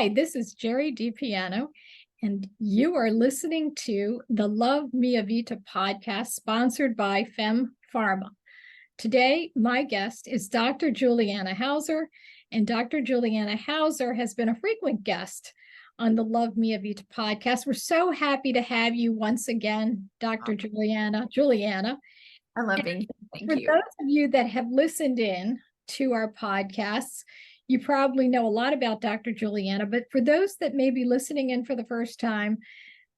Hi, this is Jerry DiPiano, and you are listening to the Love Mia Vita podcast sponsored by Fem Pharma. Today, my guest is Dr. Juliana Hauser, and Dr. Juliana Hauser has been a frequent guest on the Love Mia Vita podcast. We're so happy to have you once again, Dr. Juliana. I love being here. Thank you. For those of you that have listened in to our podcasts, you probably know a lot about Dr. Juliana, but for those that may be listening in for the first time,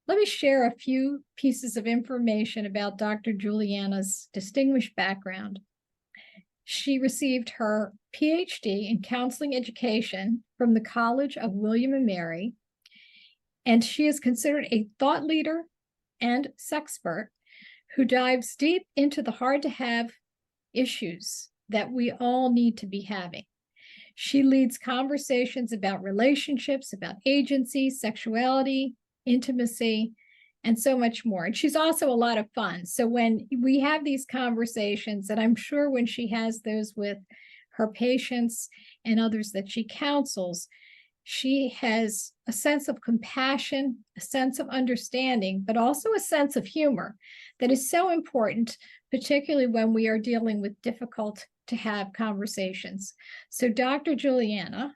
let me share a few pieces of information about Dr. Juliana's distinguished background. She received her PhD in counseling education from the College of William and Mary, and she is considered a thought leader and sexpert who dives deep into the hard-to-have issues that we all need to be having. She leads conversations about relationships, about agency, sexuality, intimacy, and so much more. And she's also a lot of fun. So when we have these conversations, and I'm sure when she has those with her patients and others that she counsels, she has a sense of compassion, a sense of understanding, but also a sense of humor that is so important, particularly when we are dealing with difficult to have conversations. So Dr. Juliana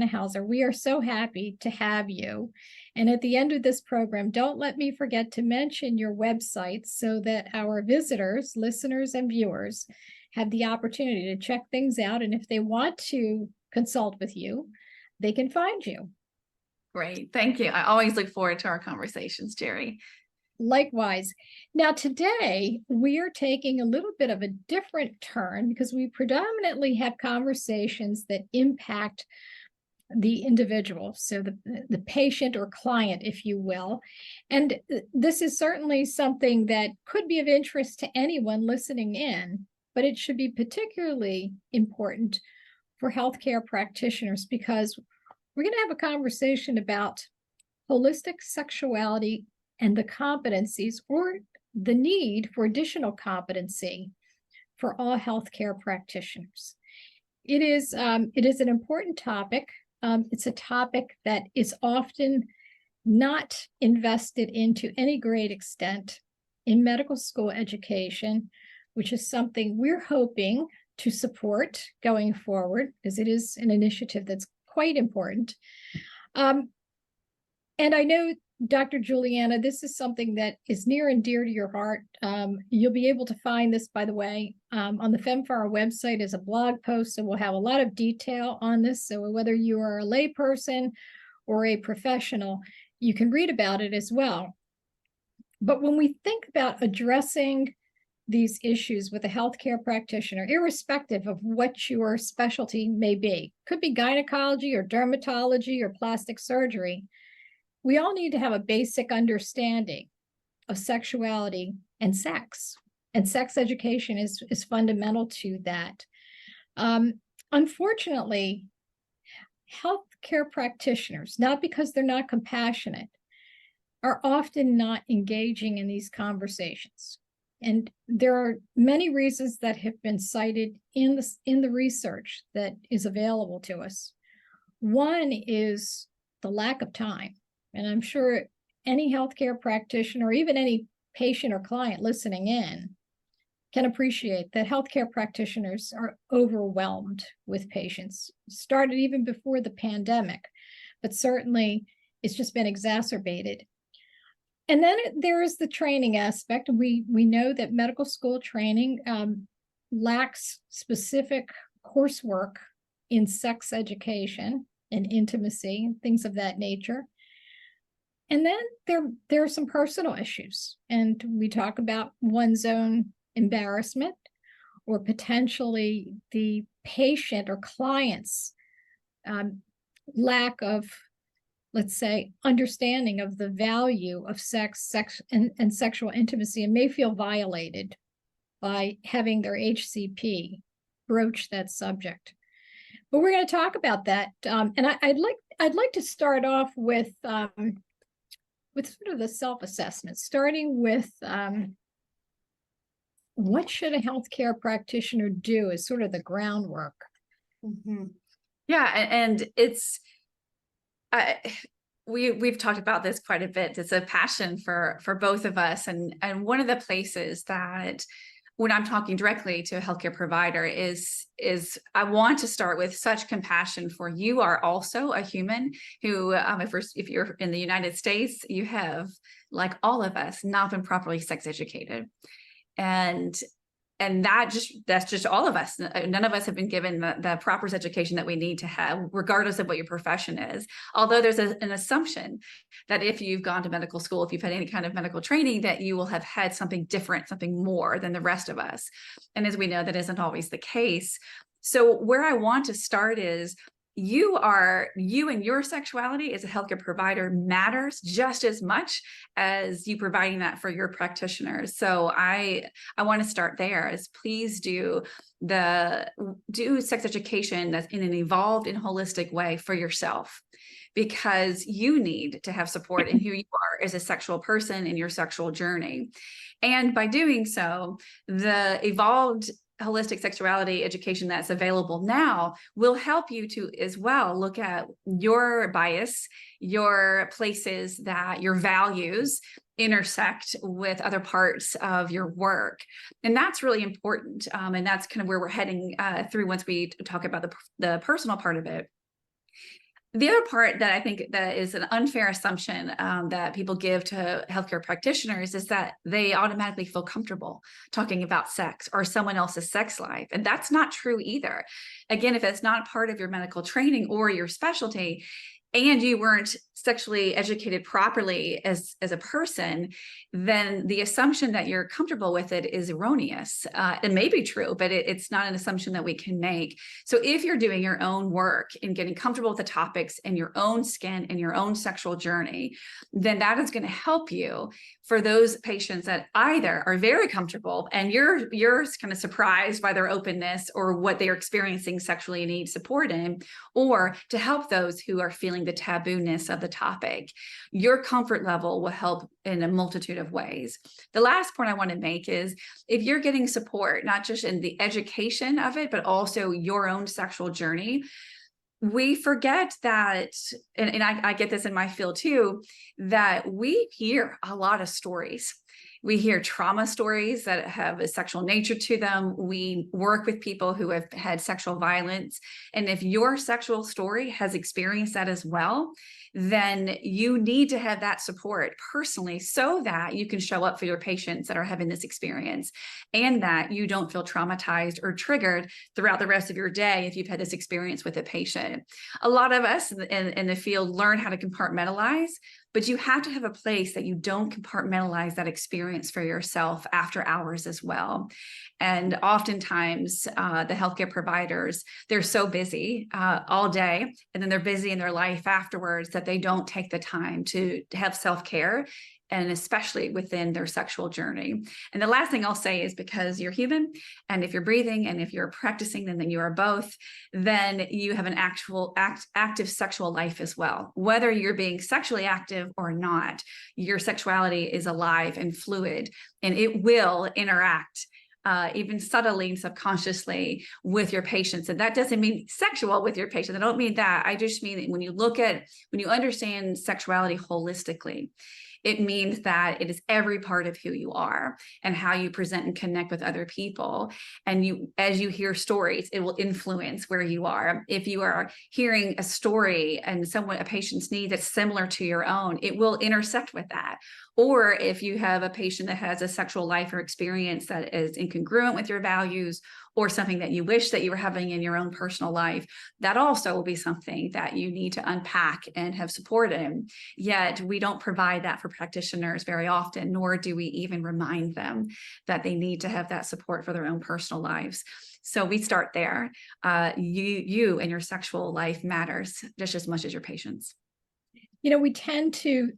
Hauser, we are so happy to have you. And at the end of this program, don't let me forget to mention your website so that our visitors, listeners, and viewers have the opportunity to check things out. And if they want to consult with you, they can find you. Great. Thank you. I always look forward to our conversations, Jerry. Likewise. Now, today, we are taking a little bit of a different turn because we predominantly have conversations that impact the individual, so the patient or client, if you will. And this is certainly something that could be of interest to anyone listening in, but it should be particularly important for healthcare practitioners because we're going to have a conversation about holistic sexuality and the competencies or the need for additional competency for all healthcare practitioners. It is an important topic. It's a topic that is often not invested into any great extent in medical school education, which is something we're hoping to support going forward because it is an initiative that's quite important. And I know, Dr. Juliana, this is something that is near and dear to your heart. You'll be able to find this, by the way, on the FemPhar website as a blog post, and we'll have a lot of detail on this. So whether you are a layperson or a professional, you can read about it as well. But when we think about addressing these issues with a healthcare practitioner, irrespective of what your specialty may be, could be gynecology or dermatology or plastic surgery, we all need to have a basic understanding of sexuality and sex education is fundamental to that. Unfortunately, healthcare practitioners, not because they're not compassionate, are often not engaging in these conversations. And there are many reasons that have been cited in the research that is available to us. One is the lack of time. And I'm sure any healthcare practitioner, or even any patient or client listening in, can appreciate that healthcare practitioners are overwhelmed with patients. It started even before the pandemic, but certainly it's just been exacerbated. And then there is the training aspect. We know that medical school training lacks specific coursework in sex education and intimacy and things of that nature. And then there are some personal issues, and we talk about one's own embarrassment or potentially the patient or client's lack of, let's say, understanding of the value of sex and sexual intimacy, and may feel violated by having their HCP broach that subject. But we're going to talk about that, and I'd like to start off with sort of the self-assessment, starting with what should a healthcare practitioner do as sort of the groundwork. Mm-hmm. Yeah, and it's I, we've talked about this quite a bit. It's a passion for both of us, and one of the places that when I'm talking directly to a healthcare provider is I want to start with such compassion for you are also a human who, if you're in the United States, you have, like all of us, not been properly sex educated, and that's just all of us. None of us have been given the proper education that we need to have, regardless of what your profession is. Although there's an assumption that if you've gone to medical school, if you've had any kind of medical training, that you will have had something different, something more than the rest of us. And as we know, that isn't always the case. So where I want to start is you and your sexuality as a healthcare provider matters just as much as you providing that for your practitioners. So I want to start there. Is please do sex education that's in an evolved and holistic way for yourself, because you need to have support in who you are as a sexual person in your sexual journey. And by doing so, the evolved holistic sexuality education that's available now will help you to as well look at your bias, your places that your values intersect with other parts of your work. And that's really important. And that's kind of where we're heading through once we talk about the personal part of it. The other part that I think that is an unfair assumption that people give to healthcare practitioners is that they automatically feel comfortable talking about sex or someone else's sex life. And that's not true either. Again, if it's not part of your medical training or your specialty, and you weren't sexually educated properly as a person, then the assumption that you're comfortable with it is erroneous. It may be true, but it's not an assumption that we can make. So if you're doing your own work and getting comfortable with the topics in your own skin and your own sexual journey, then that is going to help you for those patients that either are very comfortable and you're kind of surprised by their openness or what they're experiencing sexually and need support in, or to help those who are feeling the taboo-ness of the topic. Your comfort level will help in a multitude of ways. The last point I want to make is if you're getting support, not just in the education of it, but also your own sexual journey, we forget that, and I get this in my field too, that we hear a lot of stories. We hear trauma stories that have a sexual nature to them. We work with people who have had sexual violence. And if your sexual story has experienced that as well, then you need to have that support personally so that you can show up for your patients that are having this experience and that you don't feel traumatized or triggered throughout the rest of your day if you've had this experience with a patient. A lot of us in the field learn how to compartmentalize, but you have to have a place that you don't compartmentalize that experience for yourself after hours as well. And oftentimes the healthcare providers, they're so busy all day, and then they're busy in their life afterwards that they don't take the time to have self-care, and especially within their sexual journey. And the last thing I'll say is, because you're human, and if you're breathing, and if you're practicing, and then you are both, then you have an actual active sexual life as well. Whether you're being sexually active or not, your sexuality is alive and fluid, and it will interact even subtly and subconsciously with your patients. And that doesn't mean sexual with your patients. I don't mean that. I just mean that when you understand sexuality holistically, it means that it is every part of who you are and how you present and connect with other people. And as you hear stories, it will influence where you are. If you are hearing a story and a patient's need that's similar to your own, it will intersect with that. Or if you have a patient that has a sexual life or experience that is incongruent with your values, or something that you wish that you were having in your own personal life, that also will be something that you need to unpack and have support in. Yet we don't provide that for practitioners very often, nor do we even remind them that they need to have that support for their own personal lives. So we start there. You and your sexual life matters just as much as your patients. You know, we tend to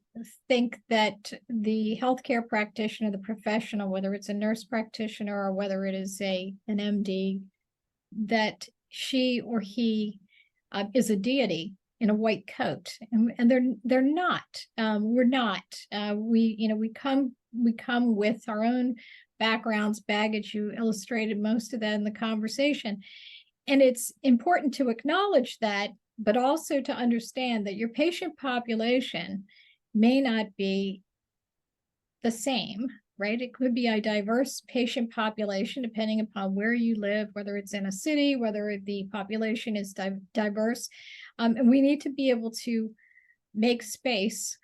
think that the healthcare practitioner, the professional, whether it's a nurse practitioner or whether it is an MD, that she or he is a deity in a white coat, and they're not. We're not. We come with our own backgrounds, baggage. You illustrated most of that in the conversation, and it's important to acknowledge that but also to understand that your patient population may not be the same, right? It could be a diverse patient population depending upon where you live, whether it's in a city, whether the population is diverse. And we need to be able to make space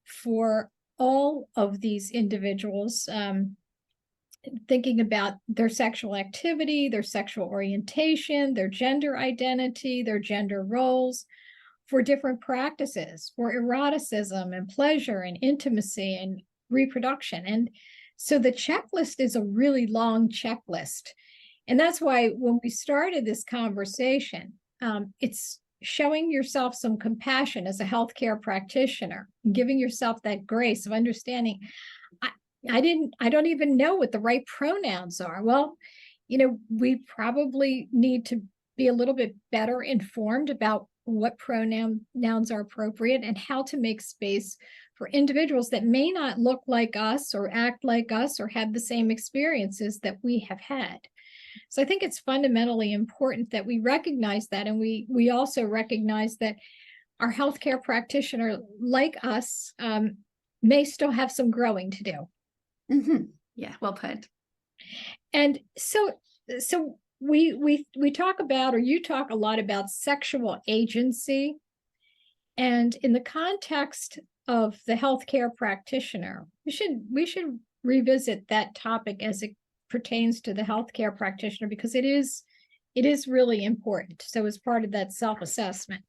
for all of these individuals, thinking about their sexual activity, their sexual orientation, their gender identity, their gender roles, for different practices, for eroticism and pleasure and intimacy and reproduction. And so the checklist is a really long checklist. And that's why when we started this conversation, it's showing yourself some compassion as a healthcare practitioner, giving yourself that grace of understanding. I don't even know what the right pronouns are. Well, we probably need to be a little bit better informed about what pronouns are appropriate and how to make space for individuals that may not look like us or act like us or have the same experiences that we have had. So I think it's fundamentally important that we recognize that, and we also recognize that our healthcare practitioner, like us, may still have some growing to do. Mm-hmm. Yeah, well put. And so we talk about, or you talk a lot about, sexual agency. And in the context of the healthcare practitioner, we should revisit that topic as it pertains to the healthcare practitioner, because it is really important. So as part of that self-assessment.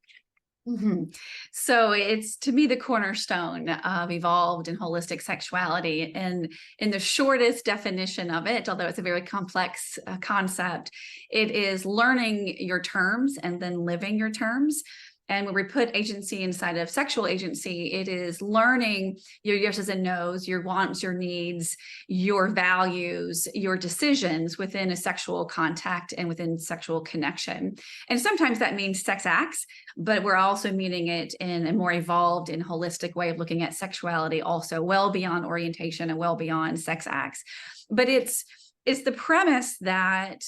Mm-hmm. So it's, to me, the cornerstone of evolved and holistic sexuality. And in the shortest definition of it, although it's a very complex concept, it is learning your terms and then living your terms. And when we put agency inside of sexual agency, it is learning your yeses and nos, your wants, your needs, your values, your decisions within a sexual contact and within sexual connection. And sometimes that means sex acts, but we're also meaning it in a more evolved and holistic way of looking at sexuality, also well beyond orientation and well beyond sex acts. But it's the premise that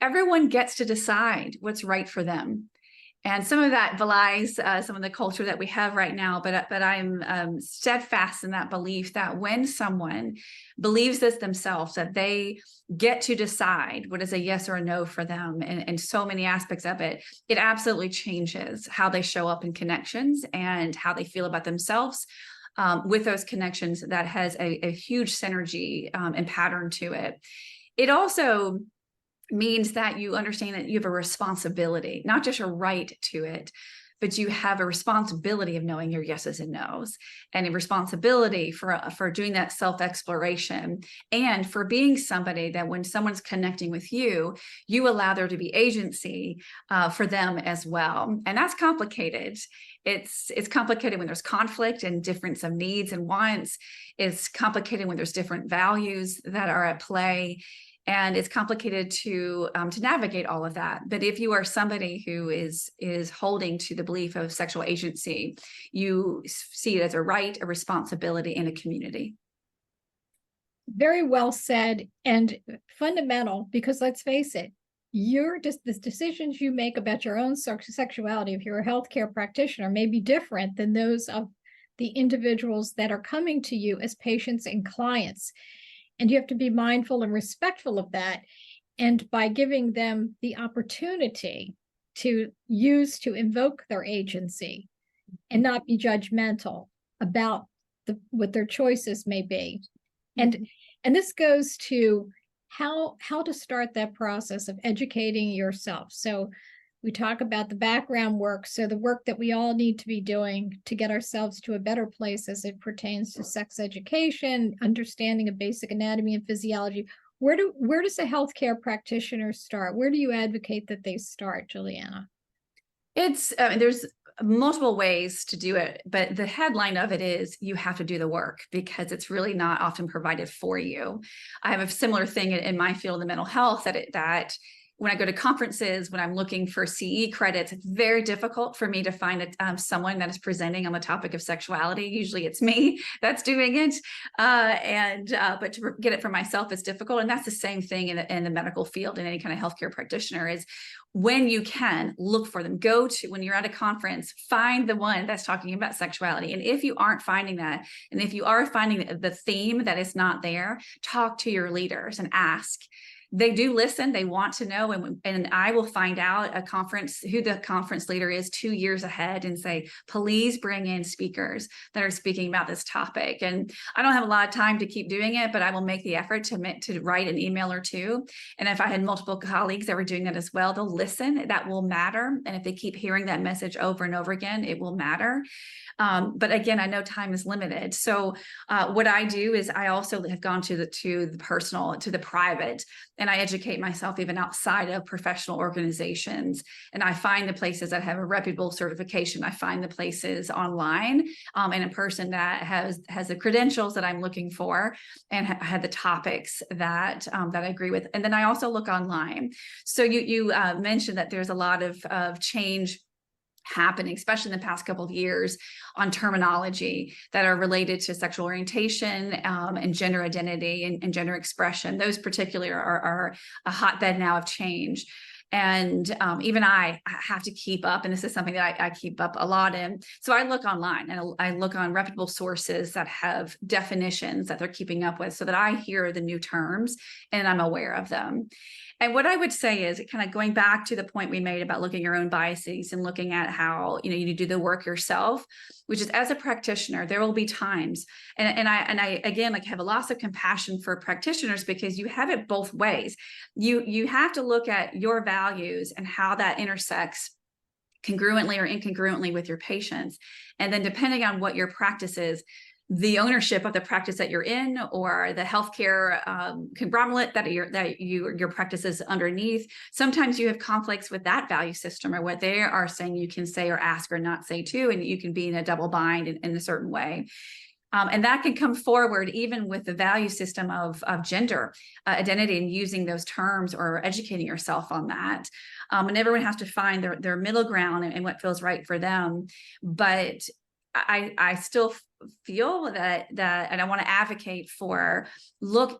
everyone gets to decide what's right for them. And some of that belies some of the culture that we have right now, but I'm steadfast in that belief that when someone believes this themselves, that they get to decide what is a yes or a no for them, and so many aspects of it, it absolutely changes how they show up in connections and how they feel about themselves with those connections. That has a huge synergy and pattern to it. It also means that you understand that you have a responsibility, not just a right to it, but you have a responsibility of knowing your yeses and nos, and a responsibility for doing that self-exploration, and for being somebody that when someone's connecting with you, you allow there to be agency for them as well. And that's complicated. It's complicated when there's conflict and difference of needs and wants. It's complicated when there's different values that are at play. And it's complicated to navigate all of that. But if you are somebody who is holding to the belief of sexual agency, you see it as a right, a responsibility, and a community. Very well said, and fundamental, because let's face it, the decisions you make about your own sexuality, if you're a healthcare practitioner, may be different than those of the individuals that are coming to you as patients and clients. And you have to be mindful and respectful of that. And by giving them the opportunity to invoke their agency and not be judgmental about what their choices may be. And this goes to how to start that process of educating yourself. So we talk about the background work, so the work that we all need to be doing to get ourselves to a better place as it pertains to sex education, understanding of basic anatomy and physiology. Where does a healthcare practitioner start? Where do you advocate that they start, Juliana? There's multiple ways to do it, but the headline of it is you have to do the work, because it's really not often provided for you. I have a similar thing in my field of mental health, that when I go to conferences, when I'm looking for CE credits, it's very difficult for me to find someone that is presenting on the topic of sexuality. Usually it's me that's doing it. But to get it for myself is difficult. And that's the same thing in the medical field, in any kind of healthcare practitioner, is when you can, look for them. Go to, when you're at a conference, find the one that's talking about sexuality. And if you aren't finding that, and if you are finding the theme that is not there, talk to your leaders and ask. They do listen. They want to know. And I will find out who the conference leader is 2 years ahead and say, please bring in speakers that are speaking about this topic. And I don't have a lot of time to keep doing it, but I will make the effort to write an email or two. And if I had multiple colleagues that were doing that as well, they'll listen. That will matter. And if they keep hearing that message over and over again, it will matter. But again, I know time is limited. So what I do is I also have gone to the personal, to the private, and I educate myself even outside of professional organizations. And I find the places that have a reputable certification. I find the places online and in person that has the credentials that I'm looking for, and had the topics that I agree with. And then I also look online. So you mentioned that there's a lot of change happening, especially in the past couple of years, on terminology that are related to sexual orientation and gender identity and gender expression. Those particularly are a hotbed now of change. And even I have to keep up, and this is something that I keep up a lot in. So I look online and I look on reputable sources that have definitions that they're keeping up with, so that I hear the new terms and I'm aware of them. And what I would say is, kind of going back to the point we made about looking at your own biases and looking at how, you need to do the work yourself, which is, as a practitioner, there will be times, and I again, like, have a lots of compassion for practitioners, because you have it both ways. You have to look at your values and how that intersects congruently or incongruently with your patients. And then, depending on what your practice is, the ownership of the practice that you're in, or the healthcare conglomerate that your practice is underneath, sometimes you have conflicts with that value system, or what they are saying you can say or ask or not say too, and you can be in a double bind in a certain way. And that can come forward even with the value system of gender identity, and using those terms or educating yourself on that. And everyone has to find their middle ground and what feels right for them. But I still feel that, and I want to advocate for,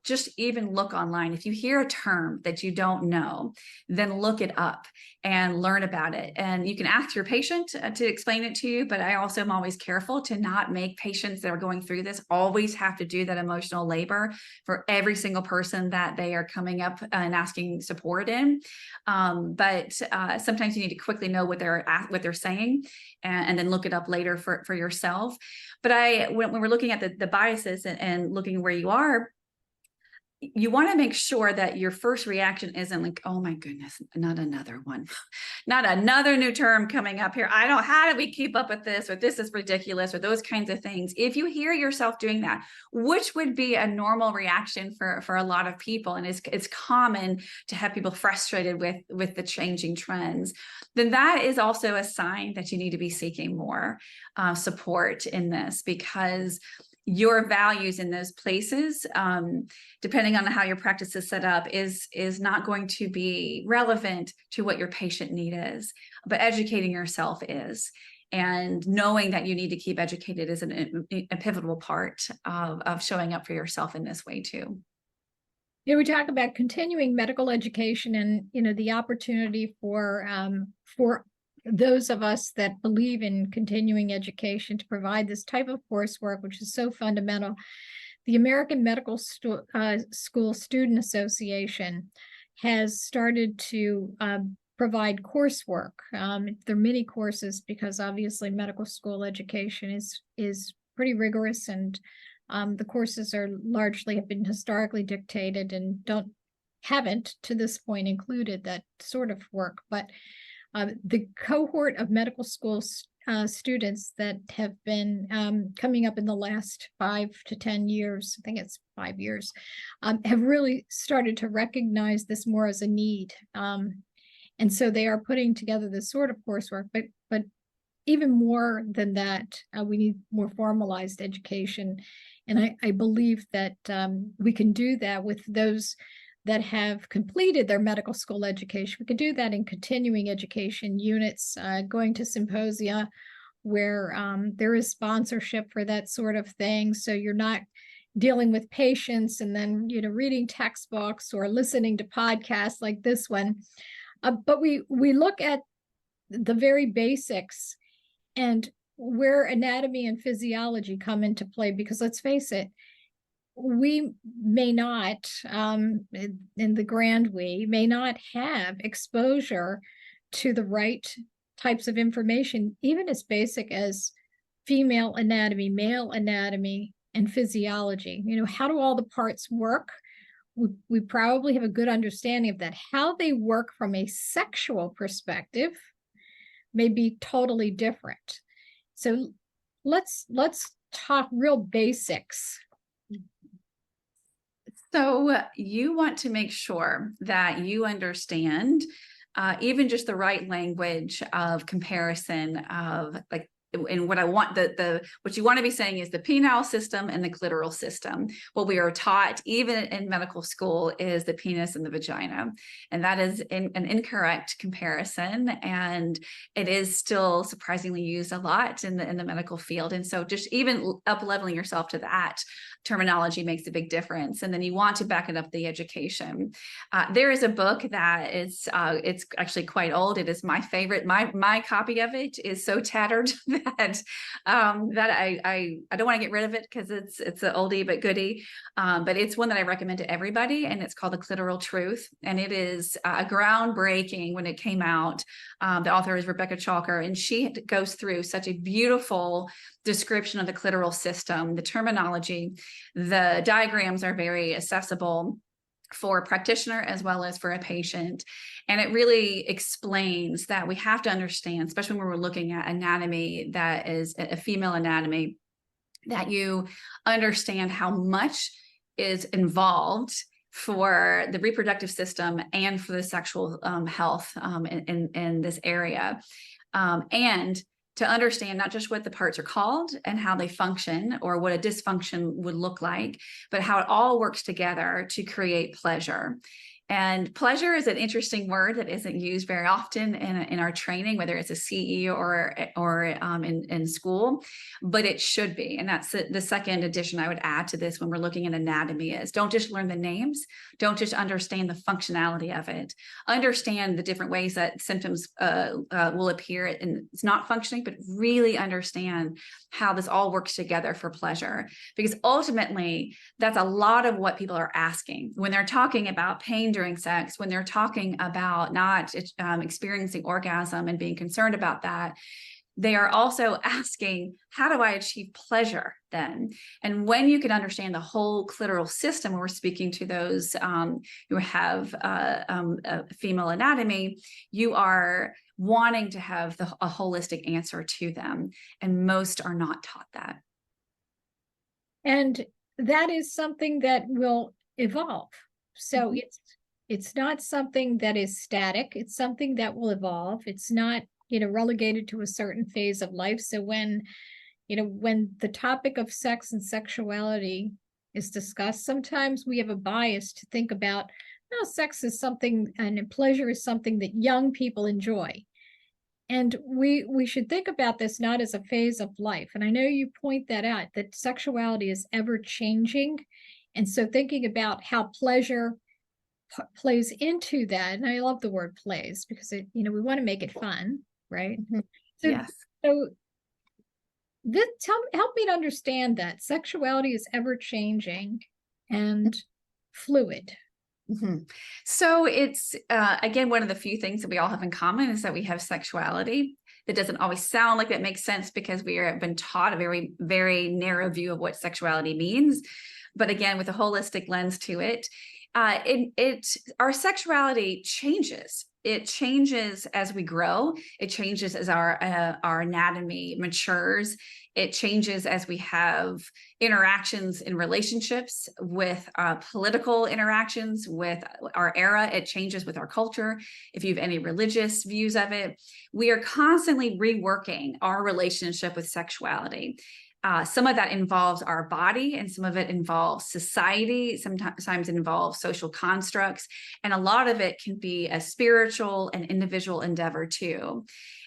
just even look online. If you hear a term that you don't know, then look it up and learn about it. And you can ask your patient to explain it to you, but I also am always careful to not make patients that are going through this always have to do that emotional labor for every single person that they are coming up and asking support in. But sometimes you need to quickly know what they're saying, and then look it up later for yourself. But when we're looking at the biases and looking where you are, you want to make sure that your first reaction isn't like, oh my goodness, not another one, not another new term coming up here. How do we keep up with this? Or this is ridiculous, or those kinds of things. If you hear yourself doing that, which would be a normal reaction for a lot of people, and it's common to have people frustrated with the changing trends, then that is also a sign that you need to be seeking more support in this, because your values in those places, depending on how your practice is set up, is not going to be relevant to what your patient need is, but educating yourself is. And knowing that you need to keep educated is a pivotal part of showing up for yourself in this way too. We talk about continuing medical education, and the opportunity for those of us that believe in continuing education to provide this type of coursework, which is so fundamental. The American Medical School Student Association has started to provide coursework. There are many courses, because obviously medical school education is pretty rigorous, and the courses are largely have been historically dictated and haven't to this point included that sort of work. But the cohort of medical school students that have been coming up in the last 5 to 10 years, I think it's 5 years, have really started to recognize this more as a need. And so they are putting together this sort of coursework, but even more than that, we need more formalized education. And I believe that we can do that with those that have completed their medical school education. We could do that in continuing education units, going to symposia where there is sponsorship for that sort of thing. So you're not dealing with patients and then, reading textbooks or listening to podcasts like this one. But we look at the very basics and where anatomy and physiology come into play, because let's face it, we may not, in the grand we, may not have exposure to the right types of information, even as basic as female anatomy, male anatomy, and physiology. How do all the parts work? We probably have a good understanding of that. How they work from a sexual perspective may be totally different. So let's talk real basics. So you want to make sure that you understand even just the right language of comparison of like, and what I want what you want to be saying is the penile system and the clitoral system. What we are taught, even in medical school, is the penis and the vagina, and that is an incorrect comparison. And it is still surprisingly used a lot in the medical field. And so, just even up leveling yourself to that terminology makes a big difference. And then you want to back it up the education. There is a book that is it's actually quite old. It is my favorite. My copy of it is so tattered that I don't want to get rid of it because it's an oldie but goodie. But it's one that I recommend to everybody, and it's called The Clitoral Truth. And it is groundbreaking when it came out. The author is Rebecca Chalker, and she goes through such a beautiful description of the clitoral system, the terminology. The diagrams are very accessible for a practitioner as well as for a patient. And it really explains that we have to understand, especially when we're looking at anatomy that is a female anatomy, that you understand how much is involved for the reproductive system and for the sexual health in this area. And to understand not just what the parts are called and how they function or what a dysfunction would look like, but how it all works together to create pleasure. And pleasure is an interesting word that isn't used very often in our training, whether it's a CE or in school, but it should be. And that's the second addition I would add to this when we're looking at anatomy is don't just learn the names, don't just understand the functionality of it, understand the different ways that symptoms will appear and it's not functioning, but really understand how this all works together for pleasure. Because ultimately, that's a lot of what people are asking when they're talking about pain during sex, when they're talking about not experiencing orgasm and being concerned about that. They are also asking, how do I achieve pleasure then? And when you can understand the whole clitoral system, when we're speaking to those who have female anatomy, you are wanting to have a holistic answer to them. And most are not taught that. And that is something that will evolve. So it's not something that is static. It's something that will evolve. It's not relegated to a certain phase of life. So when the topic of sex and sexuality is discussed, sometimes we have a bias to think about, sex is something and pleasure is something that young people enjoy. And we should think about this not as a phase of life. And I know you point that out, that sexuality is ever changing. And so thinking about how pleasure plays into that, and I love the word plays because we want to make it fun. Right. So, yes. So help me to understand that sexuality is ever changing and fluid. So it's, again, one of the few things that we all have in common is that we have sexuality. That doesn't always sound like that makes sense because we have been taught a very, very narrow view of what sexuality means. But again, with a holistic lens to it, our sexuality changes. It changes as we grow. It changes as our anatomy matures. It changes as we have interactions in relationships, with political interactions, with our era. It changes with our culture. If you have any religious views of it, we are constantly reworking our relationship with sexuality. Some of that involves our body, and some of it involves society. Sometimes it involves social constructs, and a lot of it can be a spiritual and individual endeavor too.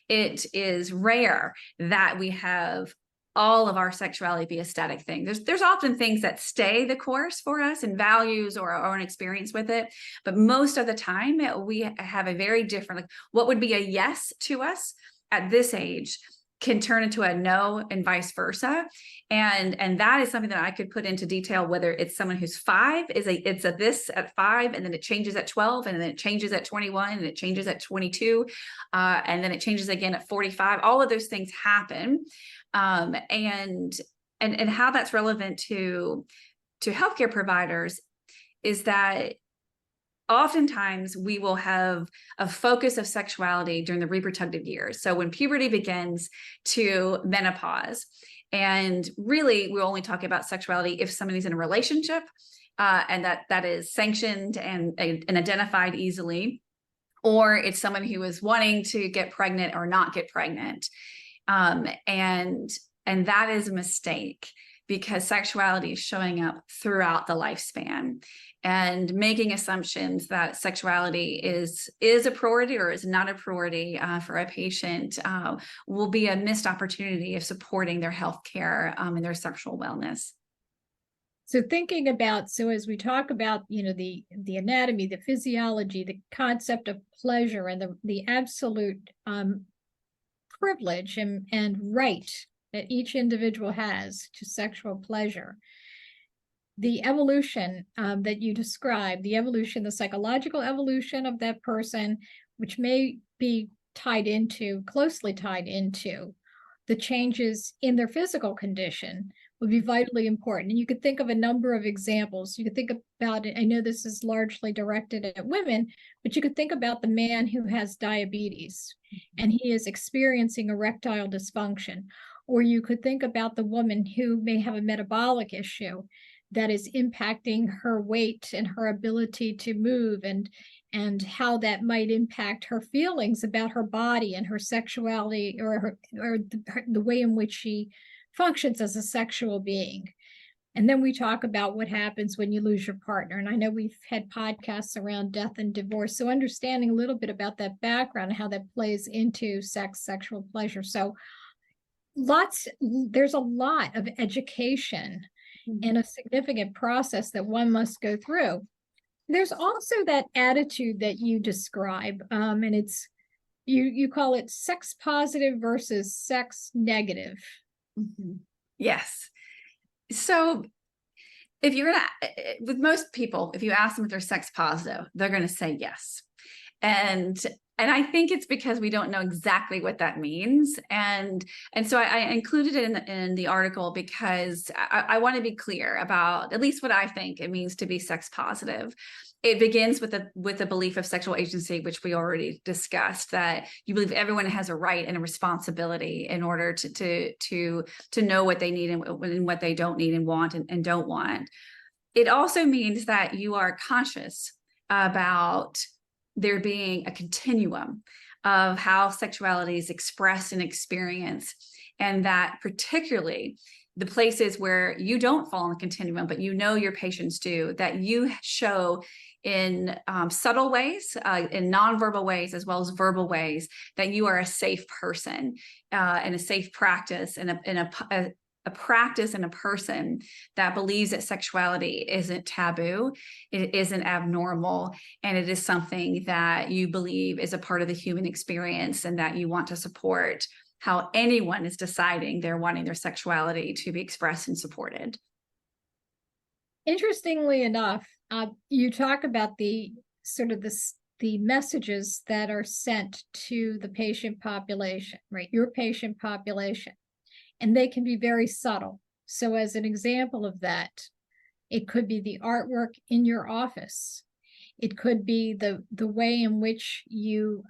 It is rare that we have all of our sexuality be a static thing. There's often things that stay the course for us, and values or our own experience with it. But most of the time we have a very different, like what would be a yes to us at this age can turn into a no, and vice versa. And that is something that I could put into detail, whether it's someone who's 5, it's a this at 5, and then it changes at 12, and then it changes at 21, and it changes at 22, and then it changes again at 45. All of those things happen. And how that's relevant to healthcare providers is that oftentimes we will have a focus of sexuality during the reproductive years. So when puberty begins to menopause, and really we're only talking about sexuality if somebody's in a relationship, and that is sanctioned and identified easily, or it's someone who is wanting to get pregnant or not get pregnant. And that is a mistake, because sexuality is showing up throughout the lifespan, and making assumptions that sexuality is a priority or is not a priority for a patient will be a missed opportunity of supporting their healthcare and their sexual wellness. So thinking about, so as we talk about, the anatomy, the physiology, the concept of pleasure, and the absolute privilege and right that each individual has to sexual pleasure, the evolution that you described, the psychological evolution of that person, which may be closely tied into the changes in their physical condition, would be vitally important. And you could think of a number of examples. You could think about it. I know this is largely directed at women, but you could think about the man who has diabetes and he is experiencing erectile dysfunction. Or you could think about the woman who may have a metabolic issue that is impacting her weight and her ability to move, and how that might impact her feelings about her body and her sexuality, or the way in which she functions as a sexual being. And then we talk about what happens when you lose your partner. And I know we've had podcasts around death and divorce. So understanding a little bit about that background and how that plays into sexual pleasure. So there's a lot of education and a significant process that one must go through. There's also that attitude that you describe, and it's you call it sex positive versus sex negative. Mm-hmm. Yes. So if you're gonna, with most people, if you ask them if they're sex positive, they're going to say yes. And I think it's because we don't know exactly what that means. And so I included it in the article because I want to be clear about at least what I think it means to be sex positive. It begins with the belief of sexual agency, which we already discussed, that you believe everyone has a right and a responsibility in order to know what they need and what they don't need and want and don't want. It also means that you are conscious about there being a continuum of how sexuality is expressed and experienced, and that particularly the places where you don't fall in the continuum, but your patients do, that you show in subtle ways, in nonverbal ways, as well as verbal ways, that you are a safe person and a safe practice and a practice and a person that believes that sexuality isn't taboo, it isn't abnormal, and it is something that you believe is a part of the human experience, and that you want to support how anyone is deciding they're wanting their sexuality to be expressed and supported. Interestingly enough, you talk about the messages that are sent to the patient population, right? Your patient population. And they can be very subtle. So as an example of that, it could be the artwork in your office. It could be the way in which you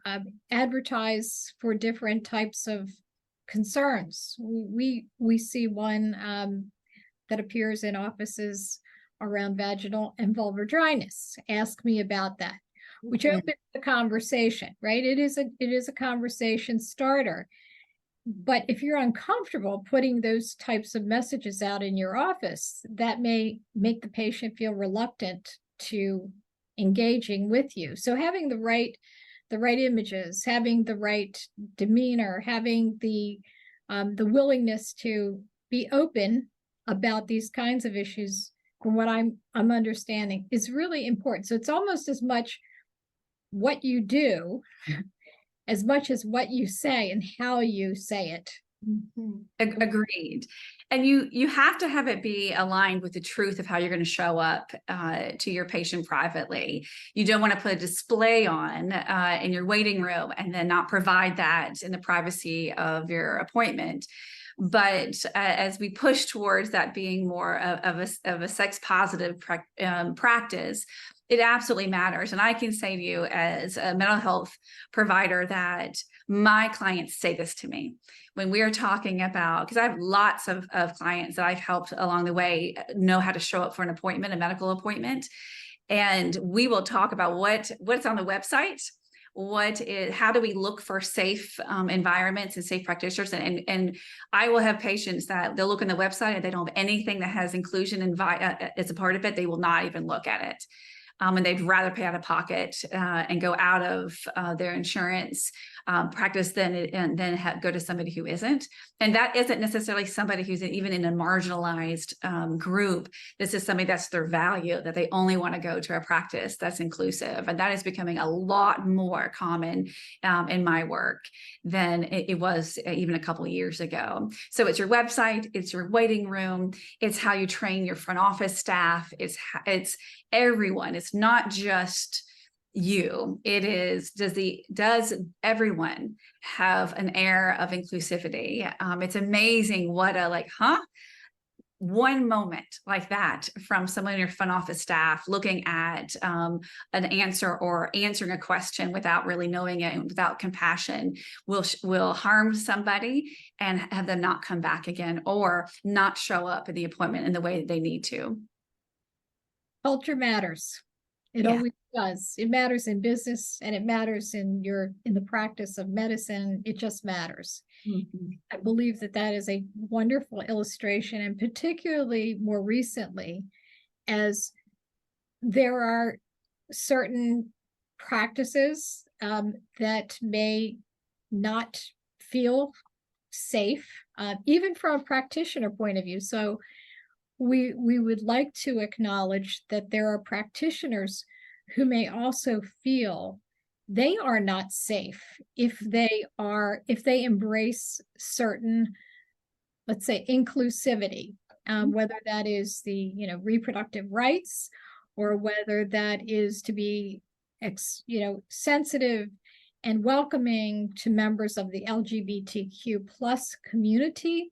advertise for different types of concerns. We see one that appears in offices around vaginal and vulvar dryness. Ask me about that, which opens the conversation, right? It is a conversation starter. But if you're uncomfortable putting those types of messages out in your office, that may make the patient feel reluctant to engaging with you. So having the right images, having the right demeanor, having the willingness to be open about these kinds of issues, from what I'm understanding, is really important. So it's almost as much what you do as much as what you say and how you say it. Agreed. And you have to have it be aligned with the truth of how you're going to show up to your patient privately. You don't want to put a display on in your waiting room and then not provide that in the privacy of your appointment. But as we push towards that being more of a sex positive practice, it absolutely matters. And I can say to you as a mental health provider that my clients say this to me when we are talking about, because I have lots of clients that I've helped along the way know how to show up for an appointment, a medical appointment. And we will talk about what's on the website, how do we look for safe environments and safe practitioners. And I will have patients that they'll look on the website and they don't have anything that has inclusion as a part of it. They will not even look at it. And they'd rather pay out of pocket and go out of their insurance practice than go to somebody who isn't. And that isn't necessarily somebody who's even in a marginalized group. This is somebody that's their value, that they only want to go to a practice that's inclusive. And that is becoming a lot more common in my work than it was even a couple of years ago. So it's your website, it's your waiting room, it's how you train your front office staff, it's everyone. It's not just you. It is, does everyone have an air of inclusivity? It's amazing what one moment like that from someone in your front office staff looking at an answer or answering a question without really knowing it and without compassion will harm somebody and have them not come back again or not show up at the appointment in the way that they need to. Culture matters. It always does. It matters in business and it matters in the practice of medicine. It just matters. Mm-hmm. I believe that is a wonderful illustration, and particularly more recently, as there are certain practices that may not feel safe, even from a practitioner point of view. So we would like to acknowledge that there are practitioners who may also feel they are not safe if they embrace certain, let's say, inclusivity, whether that is the reproductive rights, or whether that is to be sensitive and welcoming to members of the LGBTQ plus community,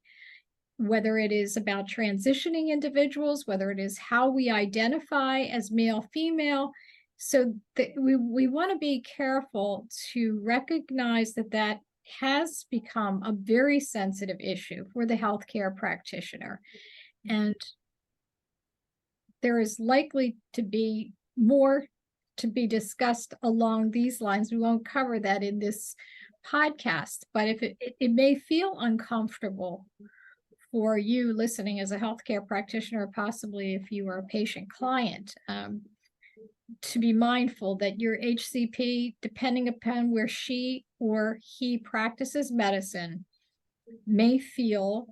whether it is about transitioning individuals, whether it is how we identify as male, female. So we want to be careful to recognize that has become a very sensitive issue for the healthcare practitioner. And there is likely to be more to be discussed along these lines. We won't cover that in this podcast, but if it may feel uncomfortable for you listening as a healthcare practitioner, or possibly if you are a patient client, to be mindful that your HCP, depending upon where she or he practices medicine, may feel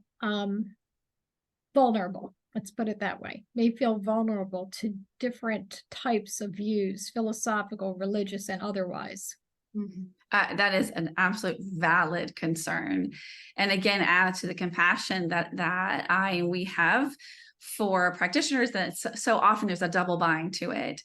vulnerable. Let's put it that way. May feel vulnerable to different types of views, philosophical, religious, and otherwise. Mm-hmm. That is an absolute valid concern. And again, add to the compassion that we have for practitioners, that so often there's a double bind to it.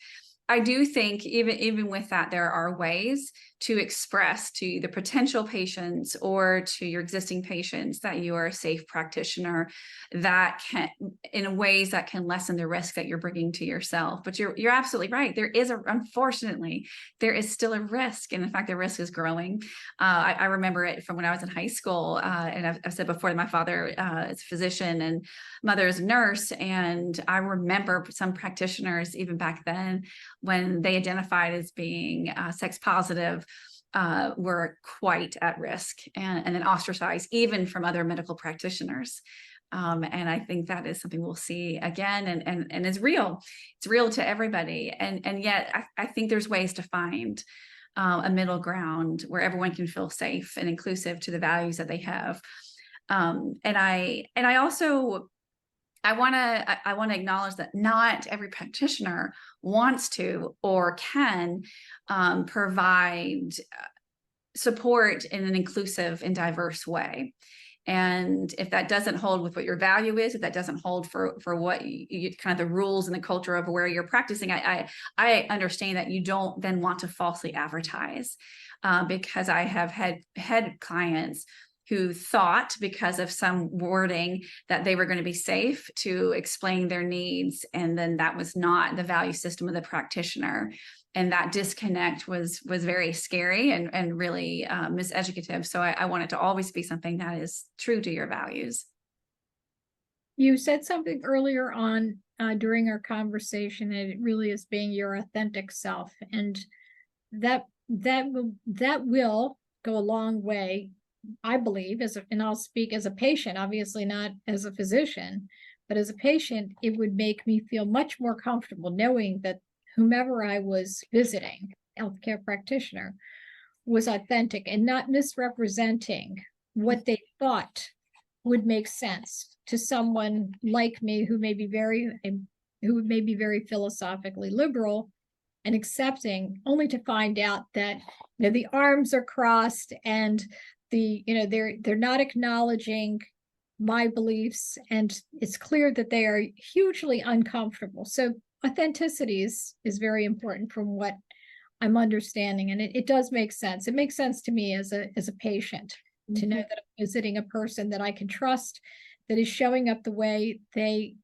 I do think even with that, there are ways to express to the potential patients or to your existing patients that you are a safe practitioner, that can, in ways that can lessen the risk that you're bringing to yourself. But you're absolutely right. Unfortunately, there is still a risk. And in fact, the risk is growing. I remember it from when I was in high school. And I've said before that my father is a physician and mother is a nurse. And I remember some practitioners, even back then, when they identified as being sex positive, were quite at risk and then ostracized even from other medical practitioners. And I think that is something we'll see again, and is real. It's real to everybody. And yet I think there's ways to find a middle ground where everyone can feel safe and inclusive to the values that they have. And I also, I want to acknowledge that not every practitioner wants to or can provide support in an inclusive and diverse way. And if that doesn't hold with what your value is, if that doesn't hold for what you kind of the rules and the culture of where you're practicing, I understand that you don't then want to falsely advertise, because I have had clients who thought, because of some wording, that they were going to be safe to explain their needs, and then that was not the value system of the practitioner. And that disconnect was very scary and really miseducative. So I want it to always be something that is true to your values. You said something earlier on during our conversation, and it really is being your authentic self, and that will go a long way, I believe, and I'll speak as a patient, obviously not as a physician, but as a patient, it would make me feel much more comfortable knowing that whomever I was visiting, healthcare practitioner, was authentic and not misrepresenting what they thought would make sense to someone like me who may be very philosophically liberal and accepting, only to find out that the arms are crossed and they're not acknowledging my beliefs, and it's clear that they are hugely uncomfortable. So authenticity is very important from what I'm understanding, and it does make sense. It makes sense to me as a patient to know that I'm visiting a person that I can trust, that is showing up the way they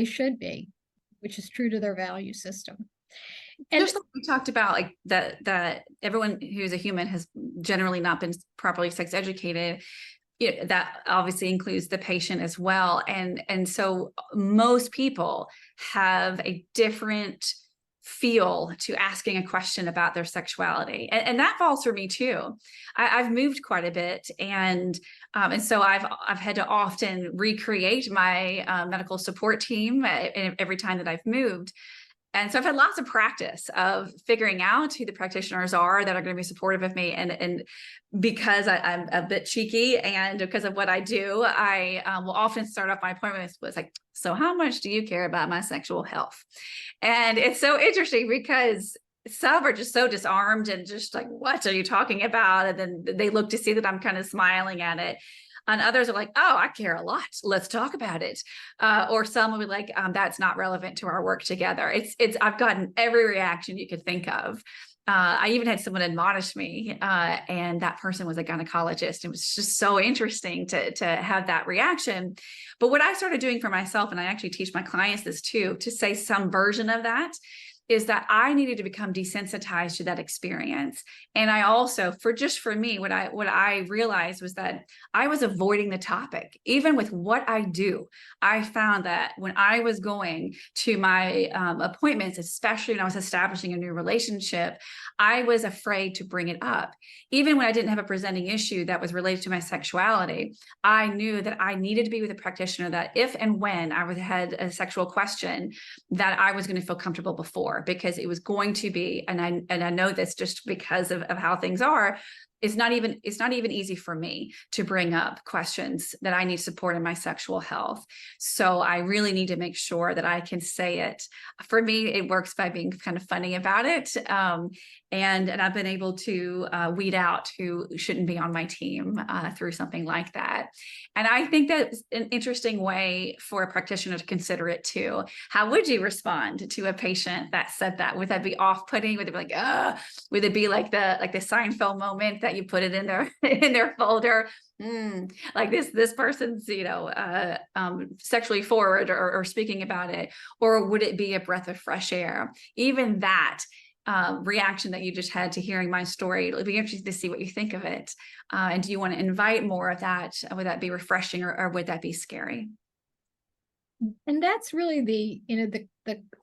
should be, which is true to their value system. And just like we talked about, like that everyone who's a human has generally not been properly sex educated. That obviously includes the patient as well. And so most people have a different feel to asking a question about their sexuality. And that falls for me too. I've moved quite a bit. And so I've had to often recreate my medical support team every time that I've moved. And so I've had lots of practice of figuring out who the practitioners are that are going to be supportive of me. And because I'm a bit cheeky and because of what I do, I will often start off my appointment with like, so how much do you care about my sexual health? And it's so interesting because some are just so disarmed and just like, what are you talking about? And then they look to see that I'm kind of smiling at it. And others are like, oh, I care a lot. Let's talk about it. Or some will be like, that's not relevant to our work together. I've gotten every reaction you could think of. I even had someone admonish me, and that person was a gynecologist. It was just so interesting to have that reaction. But what I started doing for myself, and I actually teach my clients this too, to say some version of that, is that I needed to become desensitized to that experience. And I also, for me, what I realized was that I was avoiding the topic. Even with what I do, I found that when I was going to my appointments, especially when I was establishing a new relationship, I was afraid to bring it up. Even when I didn't have a presenting issue that was related to my sexuality, I knew that I needed to be with a practitioner that if and when I had a sexual question, that I was going to feel comfortable before, because it was going to be, and I know this just because of how things are, it's not even easy for me to bring up questions that I need support in my sexual health. So I really need to make sure that I can say it. For me, it works by being kind of funny about it. And I've been able to weed out who shouldn't be on my team through something like that. And I think that's an interesting way for a practitioner to consider it too. How would you respond to a patient that said that? Would that be off-putting? Would it be like, would it be like the Seinfeld moment that you put it in their folder? Like this person's, sexually forward or speaking about it, or would it be a breath of fresh air? Even that reaction that you just had to hearing my story, it'll be interesting to see what you think of it. And do you want to invite more of that? Would that be refreshing, or would that be scary? And that's really the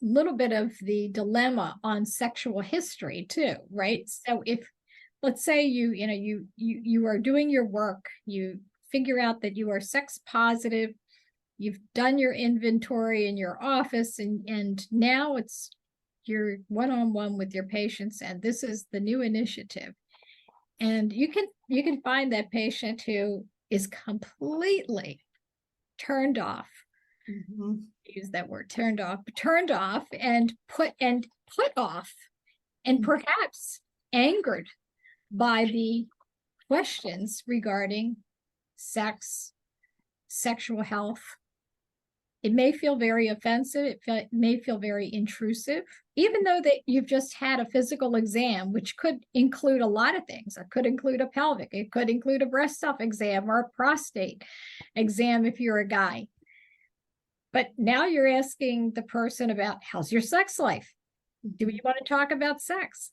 little bit of the dilemma on sexual history too, right? So if, let's say you are doing your work, you figure out that you are sex positive, you've done your inventory in your office, and now it's you're one-on-one with your patients, and this is the new initiative. And you can find that patient who is completely turned off. Use that word, turned off and put off, and perhaps angered by the questions regarding sex, sexual health. It may feel very offensive. It may feel very intrusive, even though that you've just had a physical exam, which could include a lot of things. It could include a pelvic. It could include a breast self-exam or a prostate exam if you're a guy. But now you're asking the person about, how's your sex life? Do you want to talk about sex?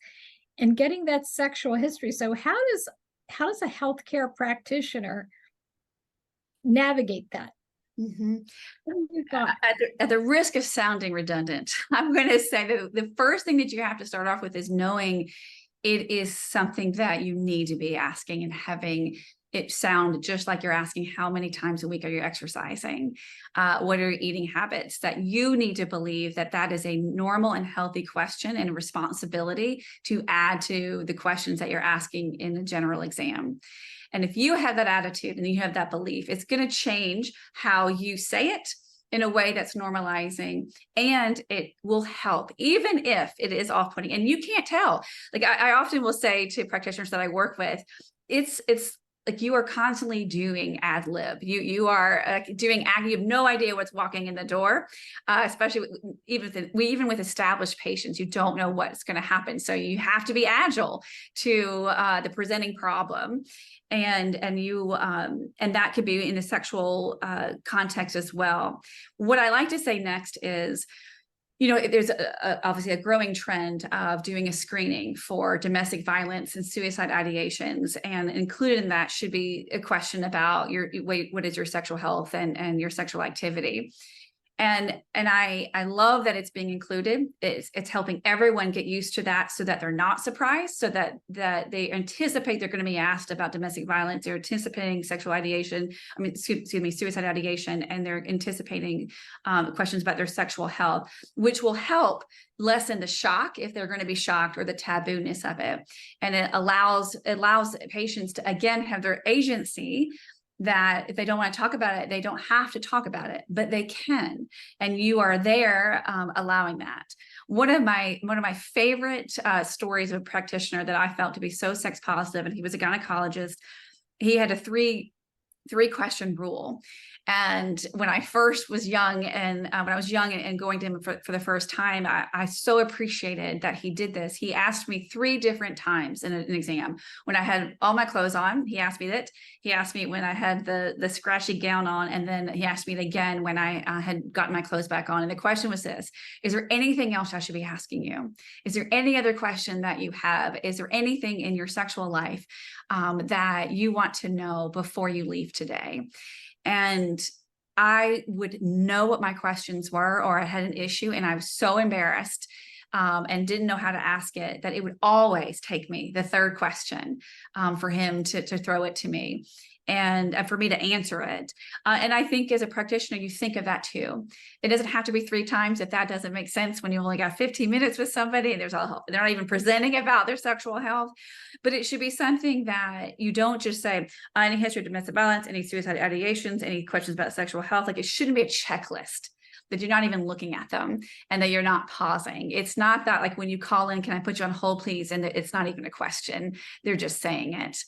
And getting that sexual history. So how does a healthcare practitioner navigate that? At the risk of sounding redundant, I'm going to say that the first thing that you have to start off with is knowing it is something that you need to be asking and having it sound just like you're asking, how many times a week are you exercising? What are your eating habits? That you need to believe that that is a normal and healthy question and responsibility to add to the questions that you're asking in a general exam. And if you have that attitude and you have that belief, it's going to change how you say it in a way that's normalizing, and it will help, even if it is off-putting. And you can't tell. Like I often will say to practitioners that I work with, it's like you are constantly doing ad lib. You are doing you have no idea what's walking in the door, especially even with established patients, you don't know what's going to happen. So you have to be agile to the presenting problem. And that could be in a sexual context as well. What I like to say next is, there's obviously a growing trend of doing a screening for domestic violence and suicide ideations. And included in that should be a question about what is your sexual health and your sexual activity. And I love that it's being included. It's helping everyone get used to that so that they're not surprised, so that they anticipate they're going to be asked about domestic violence. They're anticipating sexual ideation, suicide ideation, and they're anticipating questions about their sexual health, which will help lessen the shock if they're going to be shocked, or the taboo-ness of it. And it allows patients to, again, have their agency, that if they don't want to talk about it, they don't have to talk about it, but they can. And you are there allowing that. One of my favorite stories of a practitioner that I felt to be so sex positive, and he was a gynecologist. He had a three question rule. And when I first was young, and when I was young and going to him for the first time, I so appreciated that he did this. He asked me 3 different times in an exam. When I had all my clothes on, he asked me that. He asked me when I had the scratchy gown on, and then he asked me again when I had gotten my clothes back on. And the question was this: is there anything else I should be asking you? Is there any other question that you have? Is there anything in your sexual life that you want to know before you leave today? And I would know what my questions were, or I had an issue and I was so embarrassed and didn't know how to ask it, that it would always take me the 3rd question for him to throw it to me and for me to answer it. And I think as a practitioner, you think of that too. It doesn't have to be 3 times if that doesn't make sense when you only got 15 minutes with somebody and they're not even presenting about their sexual health. But it should be something that you don't just say, any history of domestic violence, any suicide ideations, any questions about sexual health. Like, it shouldn't be a checklist that you're not even looking at them and that you're not pausing. It's not that, like, when you call in, can I put you on hold, please? And it's not even a question. They're just saying it.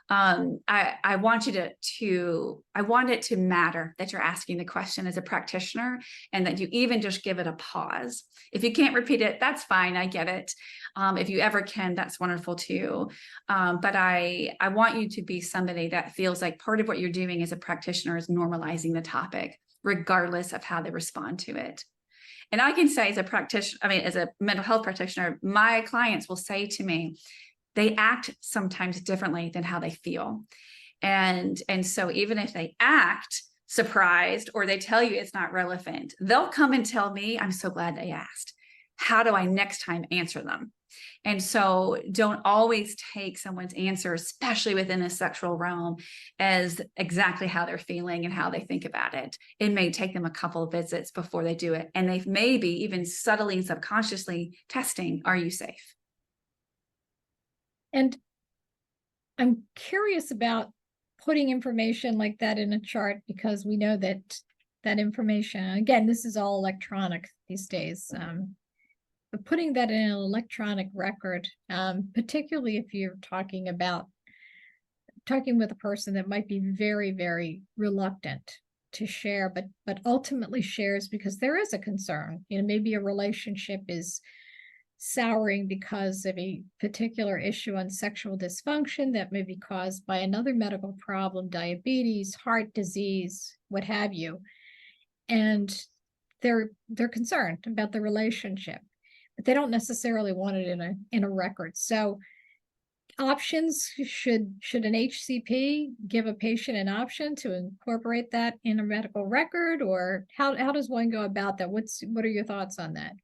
I want it to matter that you're asking the question as a practitioner, and that you even just give it a pause. If you can't repeat it, that's fine. I get it. If you ever can, that's wonderful too. But I want you to be somebody that feels like part of what you're doing as a practitioner is normalizing the topic, regardless of how they respond to it. And I can say, as a practitioner, as a mental health practitioner, my clients will say to me, they act sometimes differently than how they feel. And so even if they act surprised, or they tell you it's not relevant, they'll come and tell me, I'm so glad they asked. how do I next time answer them? And so don't always take someone's answer, especially within a sexual realm, as exactly how they're feeling and how they think about it. It may take them a couple of visits before they do it. And they may be even subtly and subconsciously testing, are you safe? And I'm curious about putting information like that in a chart, because we know that that information, again, this is all electronic these days, but putting that in an electronic record, particularly if you're talking with a person that might be very, very reluctant to share, but ultimately shares because there is a concern. Maybe a relationship is souring because of a particular issue on sexual dysfunction that may be caused by another medical problem, diabetes, heart disease, what have you. And they're concerned about the relationship, but they don't necessarily want it in a record. So options, should an HCP give a patient an option to incorporate that in a medical record, or how does one go about that? What are your thoughts on that?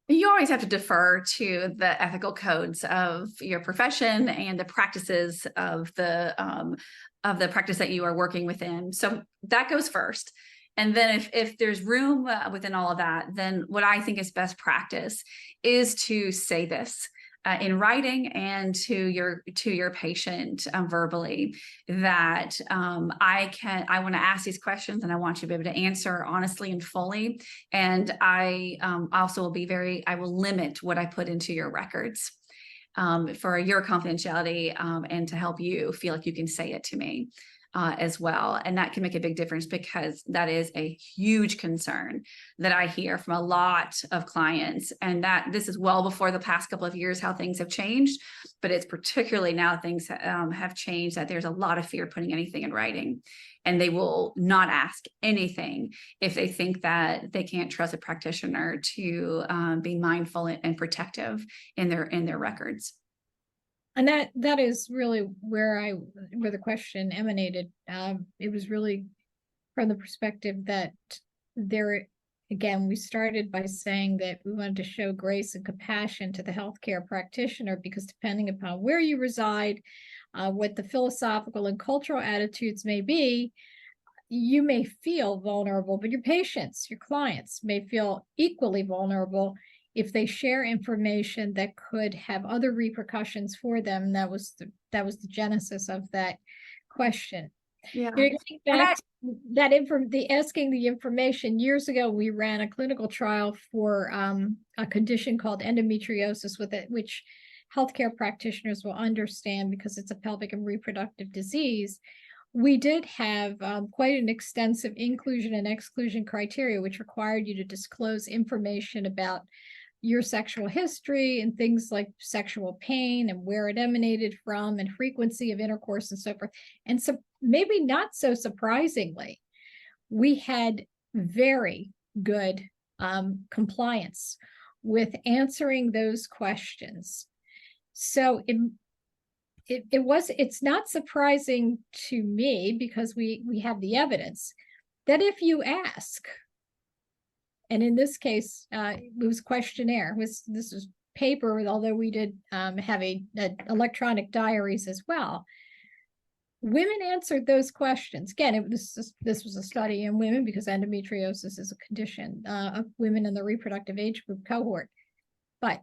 You always have to defer to the ethical codes of your profession and the practices of the practice that you are working within. So that goes first. And then if there's room within all of that, then what I think is best practice is to say this in writing and to your patient verbally, that I want to ask these questions and I want you to be able to answer honestly and fully. And I also I will limit what I put into your records for your confidentiality and to help you feel like you can say it to me. As well. And that can make a big difference, because that is a huge concern that I hear from a lot of clients. And that this is well before the past couple of years, how things have changed, but it's particularly now things have changed, that there's a lot of fear putting anything in writing, and they will not ask anything if they think that they can't trust a practitioner to be mindful and protective in their records. And that is really where the question emanated. It was really from the perspective that again, we started by saying that we wanted to show grace and compassion to the healthcare practitioner, because depending upon where you reside, what the philosophical and cultural attitudes may be, you may feel vulnerable, but your patients, your clients may feel equally vulnerable if they share information that could have other repercussions for them. That was the genesis of that question. Yeah. The asking the information, years ago, we ran a clinical trial for a condition called endometriosis, which healthcare practitioners will understand because it's a pelvic and reproductive disease. We did have quite an extensive inclusion and exclusion criteria, which required you to disclose information about your sexual history and things like sexual pain and where it emanated from and frequency of intercourse and so forth. And so, maybe not so surprisingly, we had very good compliance with answering those questions. So it's not surprising to me, because we have the evidence that if you ask, and in this case, it was questionnaire. This was paper, although we did have electronic diaries as well. Women answered those questions. Again, this was a study in women, because endometriosis is a condition of women in the reproductive age group cohort. But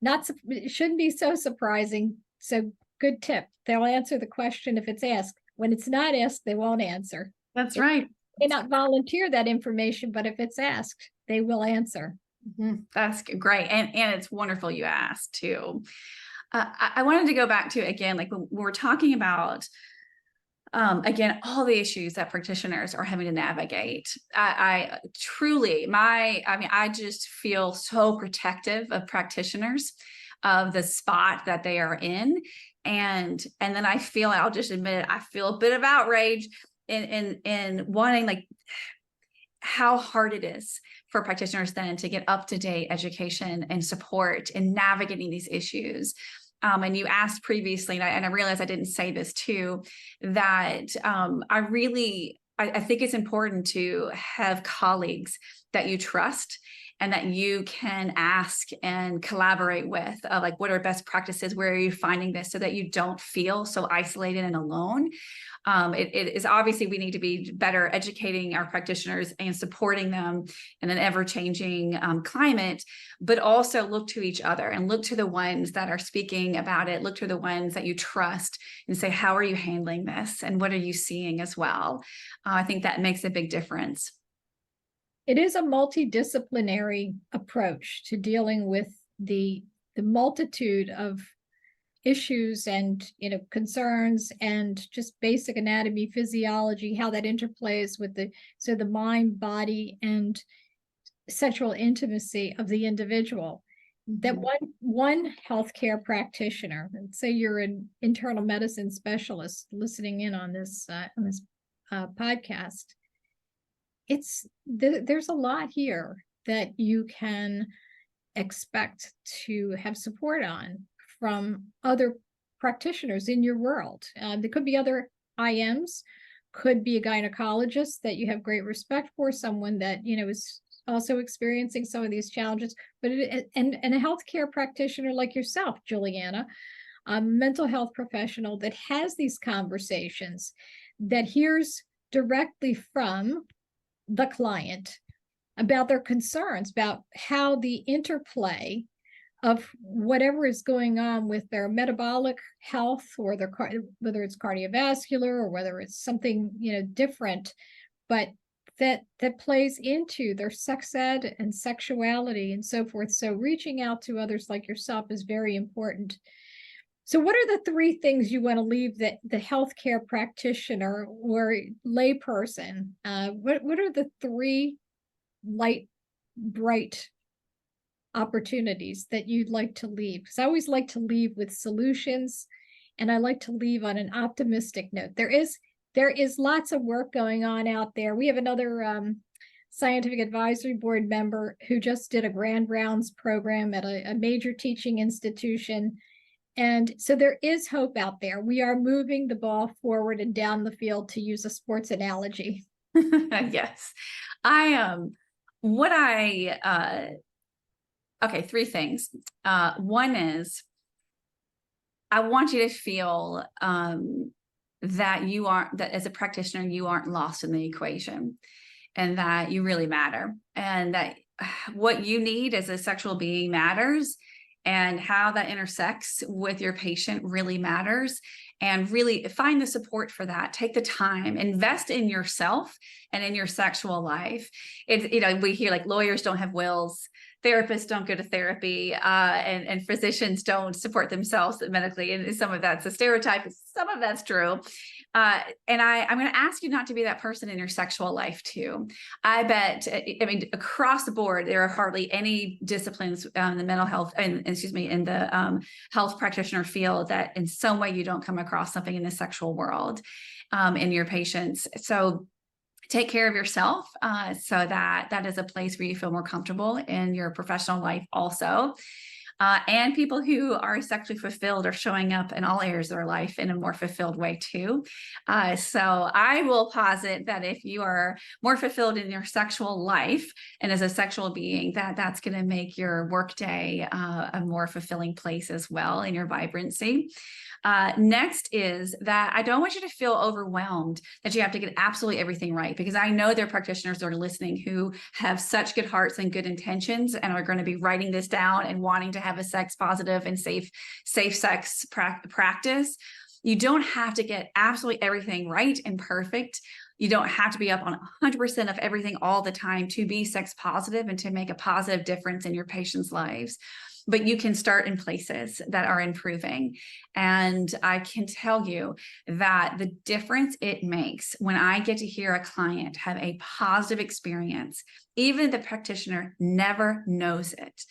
it shouldn't be so surprising. So good tip. They'll answer the question if it's asked. When it's not asked, they won't answer. That's right. They may not volunteer that information, but if it's asked, they will answer. Mm-hmm. That's great. And it's wonderful you asked too. I wanted to go back to, again, like when we're talking about, again, all the issues that practitioners are having to navigate. I just feel so protective of practitioners, of the spot that they are in. And then I'll just admit it, I feel a bit of outrage in wanting, like, how hard it is for practitioners then to get up-to-date education and support in navigating these issues. And you asked previously, and I realized I didn't say this too, that I I think it's important to have colleagues that you trust and that you can ask and collaborate with, like, what are best practices? Where are you finding this, so that you don't feel so isolated and alone? It is obviously, we need to be better educating our practitioners and supporting them in an ever-changing climate, but also look to each other and look to the ones that are speaking about it. Look to the ones that you trust and say, how are you handling this? And what are you seeing as well? I think that makes a big difference. It is a multidisciplinary approach to dealing with the multitude of issues and concerns and just basic anatomy, physiology, how that interplays with the mind, body, and sexual intimacy of the individual. That one healthcare practitioner, and say you're an internal medicine specialist listening in on this podcast, there's a lot here that you can expect to have support on from other practitioners in your world. There could be other IMs, could be a gynecologist that you have great respect for, someone that is also experiencing some of these challenges, but and a healthcare practitioner like yourself, Juliana, a mental health professional that has these conversations, that hears directly from the client about their concerns, about how the interplay of whatever is going on with their metabolic health, or their whether it's cardiovascular or whether it's something different, but that plays into their sex ed and sexuality and so forth. So reaching out to others like yourself is very important. So what are the three things you want to leave the healthcare practitioner or layperson? What are the three light, bright opportunities that you'd like to leave? Because I always like to leave with solutions, and I like to leave on an optimistic note. There is lots of work going on out there. We have another scientific advisory board member who just did a grand rounds program at a major teaching institution. And so there is hope out there. We are moving the ball forward and down the field, to use a sports analogy. Yes. Okay, three things. One is, I want you to feel that as a practitioner, you aren't lost in the equation, and that you really matter, and that what you need as a sexual being matters, and how that intersects with your patient really matters. And really find the support for that. Take the time, invest in yourself and in your sexual life. We hear like lawyers don't have wills, therapists don't go to therapy, and physicians don't support themselves medically. And some of that's a stereotype, some of that's true. And I'm going to ask you not to be that person in your sexual life too. I mean, across the board, there are hardly any disciplines in the mental health, in the health practitioner field, that in some way you don't come across something in the sexual world in your patients. So take care of yourself, so that is a place where you feel more comfortable in your professional life also. And people who are sexually fulfilled are showing up in all areas of their life in a more fulfilled way too. So I will posit that if you are more fulfilled in your sexual life and as a sexual being, that's going to make your workday a more fulfilling place as well, in your vibrancy. Next is that I don't want you to feel overwhelmed that you have to get absolutely everything right, because I know there are practitioners that are listening who have such good hearts and good intentions and are going to be writing this down and wanting to have a sex positive and safe sex practice. You don't have to get absolutely everything right and perfect. You don't have to be up on 100% of everything all the time to be sex positive and to make a positive difference in your patients' lives. But you can start in places that are improving. And I can tell you that the difference it makes when I get to hear a client have a positive experience, even if the practitioner never knows it,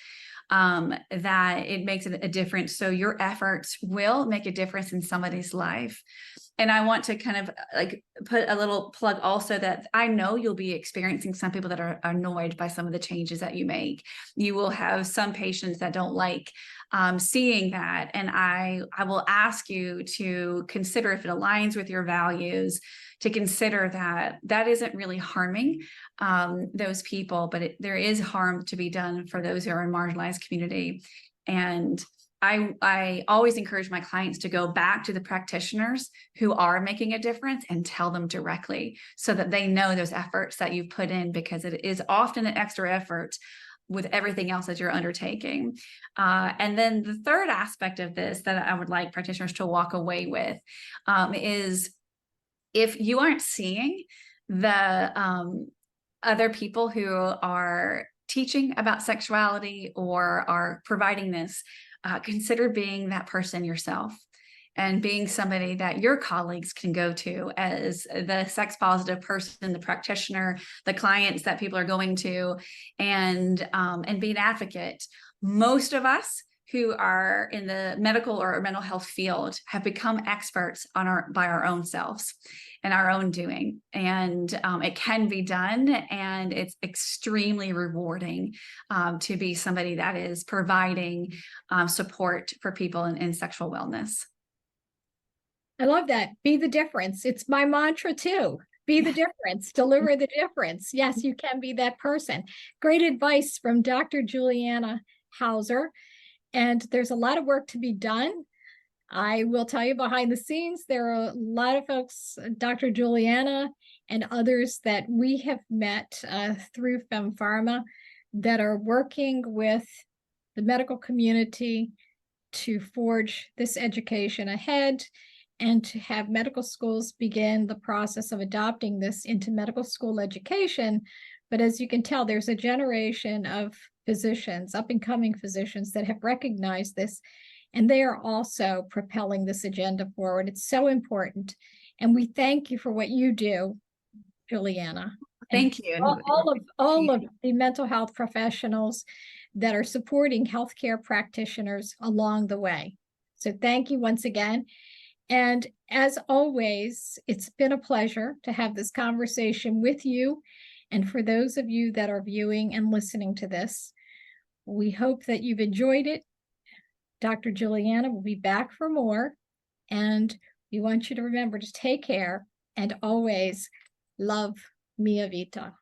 that it makes a difference. So your efforts will make a difference in somebody's life. And I want to kind of like put a little plug also that I know you'll be experiencing some people that are annoyed by some of the changes that you make. You will have some patients that don't like seeing that. And I will ask you to consider if it aligns with your values, to consider that that isn't really harming those people, but there is harm to be done for those who are in marginalized community. And I always encourage my clients to go back to the practitioners who are making a difference and tell them directly, so that they know those efforts that you've put in, because it is often an extra effort with everything else that you're undertaking. And then the third aspect of this that I would like practitioners to walk away with is, if you aren't seeing the other people who are teaching about sexuality or are providing this, consider being that person yourself, and being somebody that your colleagues can go to as the sex positive person, the practitioner, the clients that people are going to, and be an advocate. Most of us who are in the medical or mental health field have become experts by our own selves and our own doing. And it can be done, and it's extremely rewarding to be somebody that is providing support for people in sexual wellness. I love that. Be the difference. It's my mantra too. Be the difference, deliver the difference. Yes, you can be that person. Great advice from Dr. Juliana Hauser. And there's a lot of work to be done. I will tell you, behind the scenes, there are a lot of folks, Dr. Juliana and others that we have met through FemPharma, that are working with the medical community to forge this education ahead, and to have medical schools begin the process of adopting this into medical school education. But as you can tell, there's a generation of physicians, up-and-coming physicians, that have recognized this, and they are also propelling this agenda forward. It's so important. And we thank you for what you do, Juliana. Thank you. All of the mental health professionals that are supporting healthcare practitioners along the way. So thank you once again. And as always, it's been a pleasure to have this conversation with you. And for those of you that are viewing and listening to this, we hope that you've enjoyed it. Dr. Juliana will be back for more. And we want you to remember to take care and always love Mia Vita.